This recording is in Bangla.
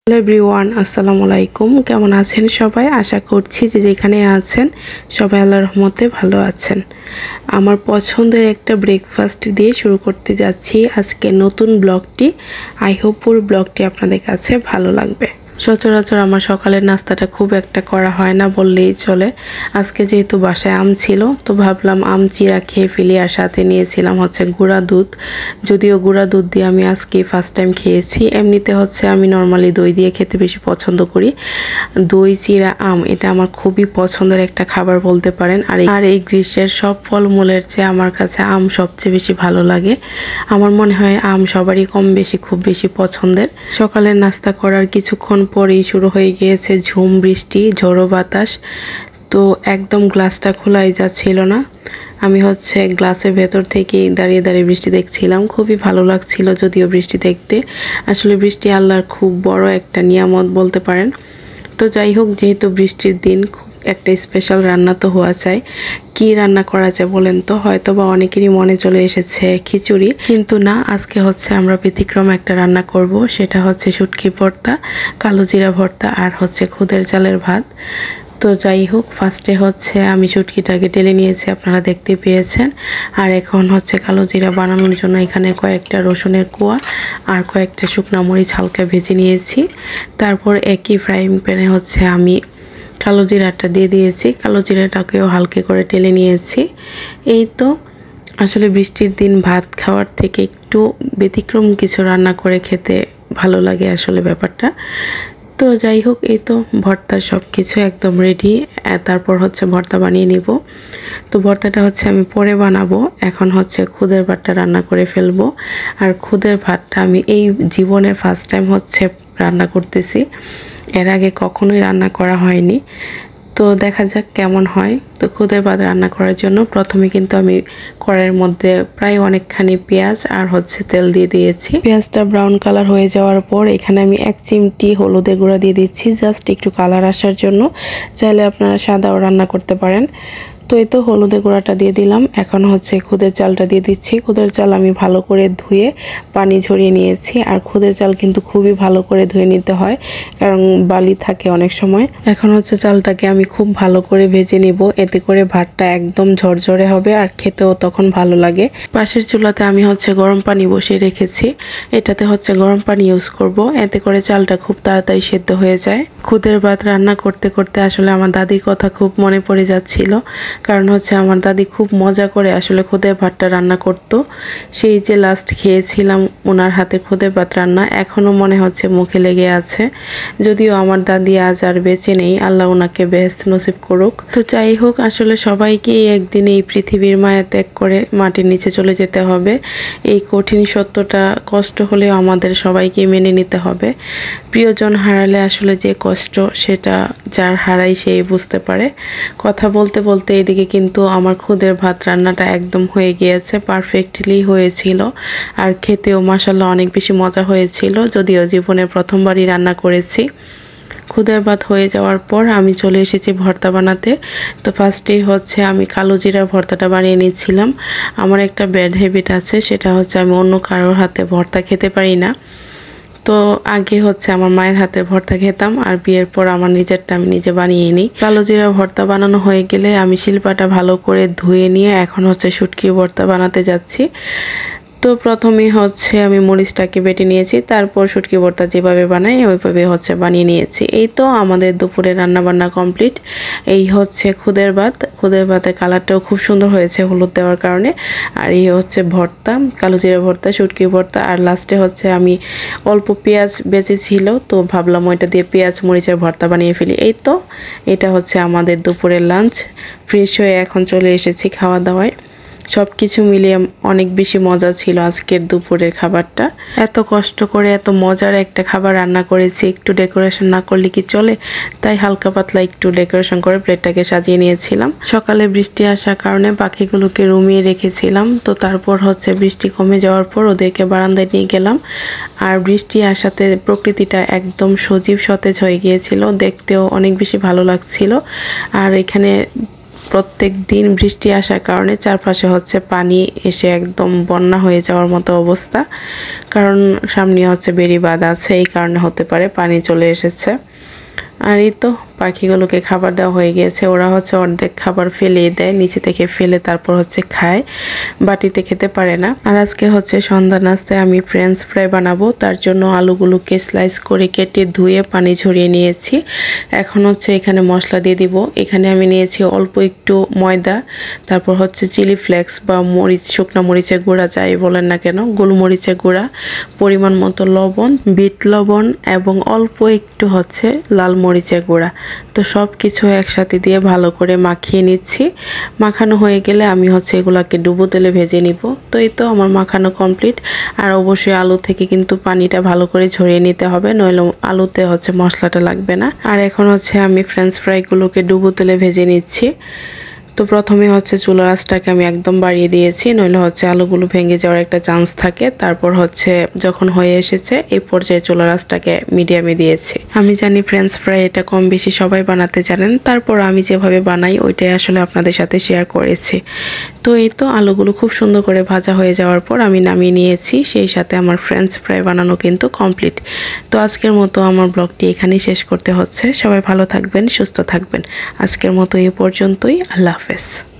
হ্যালো এভরিওয়ান, আসসালামু আলাইকুম। কেমন আছেন সবাই? আশা করছি যে যেখানে আছেন সবাই আল্লাহর রহমতে ভালো আছেন। আমার পছন্দের একটা ব্রেকফাস্ট দিয়ে শুরু করতে যাচ্ছি আজকে নতুন ব্লগটি। আই হোপ পুরো ব্লগটি আপনাদের কাছে ভালো লাগবে। সচরাচর আমার সকালের নাস্তাটা খুব একটা করা হয় না বললেই চলে। আজকে যেহেতু বাসায় আম ছিল তো ভাবলাম আম চিরা খেয়ে ফেলি, আর সাথে নিয়েছিলাম গুঁড়া দুধ। যদিও গুঁড়া দুধ দিয়ে আমি আজকে ফার্স্ট টাইম খেয়েছি। এমনিতে আমি নর্মালি দই দিয়ে খেতে বেশি পছন্দ করি। দই চিরা আম এটা আমার খুবই পছন্দের একটা খাবার বলতে পারেন। আর এই গ্রীষ্মের সব ফলমূলের চেয়ে আমার কাছে আম সবচেয়ে বেশি ভালো লাগে। আমার মনে হয় আম সবারই কম বেশি খুব বেশি পছন্দের। সকালের নাস্তা করার কিছুক্ষণ পরেই শুরু হয়ে গিয়েছে ঝুম বৃষ্টি, ঝোড়ো বাতাস। তো একদম গ্লাসটা খোলাই যাচ্ছিল না। আমি গ্লাসের ভেতর থেকেই দাঁড়িয়ে দাঁড়িয়ে বৃষ্টি দেখছিলাম। খুবই ভালো লাগছিল যদিও বৃষ্টি দেখতে। আসলে বৃষ্টি আল্লাহর খুব বড় একটা নিয়ামত বলতে পারেন। তো যাই হোক, যেহেতু বৃষ্টির দিন খুব একটা স্পেশাল রান্না তো হওয়া চাই। কি রান্না করা যায় বলেন তো? হয়তো বা অনেকেরই মনে চলে এসেছে খিচুড়ি, কিন্তু না, আজকে আমরা ব্যতিক্রম একটা রান্না করব। সেটা শুটকি ভর্তা, কালো জিরা ভর্তা আর খুদের চালের ভাত। তো যাই হোক, ফার্স্টে আমি শুটকিটাকে ঢেলে নিয়েছি, আপনারা দেখতে পেয়েছেন। আর এখন কালো জিরা বানানোর জন্য এখানে কয়েকটা রসুনের কোয়া আর কয়েকটা শুকনো মরিচ হালকা ভেজে নিয়েছি। তারপর একই ফ্রাইং প্যানে আমি কালো জিরাটা দিয়ে দিয়েছি। কালো জিরাটাকেও হালকা করে টেলে নিয়েছি। এই তো আসলে বৃষ্টির দিন ভাত খাওয়ার থেকে একটু ব্যতিক্রম কিছু রান্না করে খেতে ভালো লাগে আসলে ব্যাপারটা। তো যাই হোক, এই তো ভর্তার সব কিছু একদম রেডি। তারপর ভর্তা বানিয়ে নিব। তো ভর্তাটা আমি পরে বানাবো। এখন খুদের ভাতটা রান্না করে ফেলবো। আর খুদের ভাতটা আমি এই জীবনের ফার্স্ট টাইম রান্না করতেছি। এর আগে কখনোই রান্না করা হয়নি। তো দেখা যাক কেমন হয়। তো খুদের ভাত রান্না করার জন্য প্রথমে কিন্তু আমি কড়াইয়ের মধ্যে প্রায় অনেকখানি পেঁয়াজ আর তেল দিয়ে দিয়েছি। পেঁয়াজটা ব্রাউন কালার হয়ে যাওয়ার পর এখানে আমি 1 চিমটি হলুদের গুঁড়া দিয়ে দিচ্ছি, জাস্ট একটু কালার আসার জন্য। চাইলে আপনারা সাদাও রান্না করতে পারেন। তো এই তো হলুদের গুঁড়াটা দিয়ে দিলাম। এখন খুদের চালটা দিয়ে দিচ্ছি। খুদের চাল আমি ভালো করে ধুয়ে পানি ঝরিয়ে নিয়েছি। আর খুদের চাল কিন্তু খুবই ভালো করে ধুয়ে নিতে হয়, কারণ বালি থাকে অনেক সময়। এখন চালটাকে আমি খুব ভালো করে ভেজে নিব, এতে করে ভাতটা একদম ঝরঝরে হবে আর খেতেও তখন ভালো লাগে। পাশের চুলাতে আমি গরম পানি বসিয়ে রেখেছি। এটাতে গরম পানি ইউজ করব, এতে করে চালটা খুব তাড়াতাড়ি সেদ্ধ হয়ে যায়। খুদের ভাত রান্না করতে করতে আসলে আমার দাদির কথা খুব মনে পড়ে যাচ্ছিল, কারণ আমার দাদি খুব মজা করে আসলে খুদের ভাতটা রান্না করত। সেই যে লাস্ট খেয়েছিলাম ওনার হাতে খুদের ভাত রান্না, এখনও মনে মুখে লেগে আছে। যদিও আমার দাদি আজ আর বেঁচে নেই, আল্লাহ ওনাকে বেহেশত নসিব করুক। তো যাই হোক, আসলে সবাইকেই একদিন এই পৃথিবীর মায়া ত্যাগ করে মাটির নিচে চলে যেতে হবে। এই কঠিন সত্যটা কষ্ট হলেও আমাদের সবাইকে মেনে নিতে হবে। প্রিয়জন হারালে আসলে যে কষ্ট, সেটা যার হারাই সেই বুঝতে পারে। কথা বলতে বলতে এদিকে কিন্তু আমার খুদের ভাত রান্নাটা একদম হয়ে গিয়েছে, পারফেক্টলি হয়েছিল। আর খেতেও মাশাআল্লাহ অনেক বেশি মজা হয়েছিল, যদিও জীবনে প্রথমবারই রান্না করেছি। খুদের ভাত হয়ে যাওয়ার পর আমি চলে এসেছি ভর্তা বানাতে। তো ফার্স্টেই আমি কালো জিরা ভর্তাটা বানিয়ে নিচ্ছিলাম। আমার একটা ব্যাড হ্যাবিট আছে, সেটা আমি অন্য কারোর হাতে ভর্তা খেতে পারি না। তো আগে আমার মায়ের হাতে ভর্তা খেতাম, আর বিয়ের পর আমার নিজেরটা আমি নিজে বানিয়ে নিই। কালো জিরা ভর্তা বানানো হয়ে গেলে আমি শিলপাটা ভালো করে ধুয়ে নিয়ে এখন শুটকির ভর্তা বানাতে যাচ্ছি। তো প্রথমে আমি মরিচটাকে বেটে নিয়েছি, তারপর শুটকি ভর্তা যেভাবে বানাই ওইভাবে বানিয়ে নিয়েছি। এই তো আমাদের দুপুরে রান্না বান্না কমপ্লিট। এই খুদের ভাত। খুদের ভাতের কালারটাও খুব সুন্দর হয়েছে হলুদ দেওয়ার কারণে। আর এই ভর্তা, কালো জিরা ভর্তা, শুটকি ভর্তা। আর লাস্টে আমি অল্প পেঁয়াজ বেঁচেছিল, তো ভাবলাম ওইটা দিয়ে পেঁয়াজ মরিচের ভর্তা বানিয়ে ফেলি। এই তো এটা আমাদের দুপুরের লাঞ্চ। ফ্রেশ হয়ে এখন চলে এসেছি খাওয়া দাওয়ায়। সব কিছু মিলিয়ে অনেক বেশি মজা ছিল আজকের দুপুরের খাবারটা। এত কষ্ট করে এত মজার একটা খাবার রান্না করেছি, একটু ডেকোরেশন না করলে কি চলে? তাই হালকা পাতলা একটু ডেকোরেশন করে প্লেটটাকে সাজিয়ে নিয়েছিলাম। সকালে বৃষ্টি আসার কারণে পাখিগুলোকে রুমিয়ে রেখেছিলাম। তো তারপর বৃষ্টি কমে যাওয়ার পর ওদেরকে বারান্দায় নিয়ে গেলাম। আর বৃষ্টি আসাতে প্রকৃতিটা একদম সজীব সতেজ হয়ে গিয়েছিল, দেখতেও অনেক বেশি ভালো লাগছিল। আর এখানে প্রত্যেক দিন বৃষ্টি আসার কারণে চারপাশে হচ্ছে পানি এসে একদম বন্যা হয়ে যাওয়ার মতো অবস্থা। কারণ সামনে হচ্ছে বেড়িবাঁধ আছে, এই কারণে হতে পারে পানি চলে এসেছে। আর এই তো পাখিগুলোকে খাবার দেওয়া হয়ে গিয়েছে। ওরা হচ্ছে অর্ধেক খাবার ফেলিয়ে দেয়, নিচে থেকে ফেলে তারপর হচ্ছে খায়, বাটিতে খেতে পারে না। আর আজকে হচ্ছে সন্ধ্যা নাস্তায় আমি ফ্রেঞ্চ ফ্রাই বানাবো। তার জন্য আলুগুলোকে স্লাইস করে কেটে ধুয়ে পানি ঝরিয়ে নিয়েছি। এখন হচ্ছে এখানে মশলা দিয়ে দিব। এখানে আমি নিয়েছি অল্প একটু ময়দা, তারপর হচ্ছে চিলি ফ্লেক্স বা মরিচ, শুকনো মরিচের গুঁড়া যাই বলেন না কেন, গোলমরিচের গুঁড়া, পরিমাণ মতো লবণ, বিট লবণ এবং অল্প একটু হচ্ছে লাল মরিচের গুঁড়া। তো সব কিছু একসাথে দিয়ে ভালো করে মাখিয়ে নিচ্ছি। মাখানো হয়ে গেলে আমি হচ্ছে এগুলাকে ডুবো তেলে ভেজে নিব। তো এই তো আমার মাখানো কমপ্লিট। আর অবশ্যই আলু থেকে কিন্তু পানিটা ভালো করে ঝরিয়ে নিতে হবে, নইলে আলুতে হচ্ছে মশলাটা লাগবে না। আর এখন হচ্ছে আমি ফ্রেঞ্চ ফ্রাইগুলোকে ডুবো তেলে ভেজে নিচ্ছি। তো প্রথমে হচ্ছে চুলার আঁচটাকে আমি একদম বাড়িয়ে দিয়েছি, নইলে হচ্ছে আলুগুলো ভেঙে যাওয়ার একটা চান্স থাকে। তারপর হচ্ছে যখন হয়ে এসেছে এই পর্যায়ে চুলার আঁচটাকে মিডিয়ামে দিয়েছি। আমি জানি ফ্রেঞ্চ ফ্রাই এটা কম বেশি সবাই বানাতে জানেন, তারপর আমি যেভাবে বানাই ওইটাই আসলে আপনাদের সাথে শেয়ার করেছি। তো এই তো আলুগুলো খুব সুন্দর করে ভাজা হয়ে যাওয়ার পর আমি নামিয়ে নিয়েছি, সেই সাথে আমার ফ্রেঞ্চ ফ্রাই বানানো কিন্তু কমপ্লিট। তো আজকের মতো আমার ব্লগটি এখানেই শেষ করতে হচ্ছে। সবাই ভালো থাকবেন, সুস্থ থাকবেন। আজকের মতো এই পর্যন্তই। আল্লাহ হাফেজ।